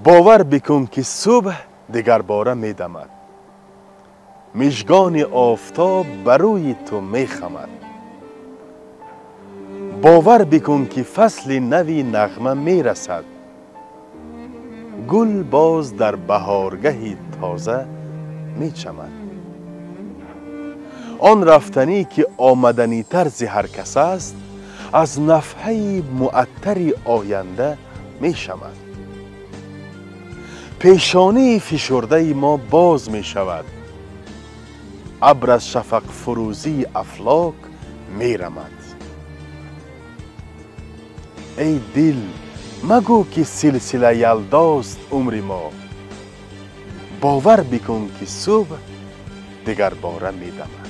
باور بکن که صبح دگر باره می دمد، مژگان آفتاب بروی تو می خمد. باور بکن که فصل نوی نغمه می رسد، گل باز در بهارگه تازه می چمد. آن رفتنی که آمدنی تر ز هر کس است، از نفحه معطر آینده می شمد. پیشانی فشرده ما باز می شود، ابر از شفق فروزی افلاک می رمد. ای دل مگو که سلسله یلداست عمر ما، باور بکن که صبح دگر باره می دمد.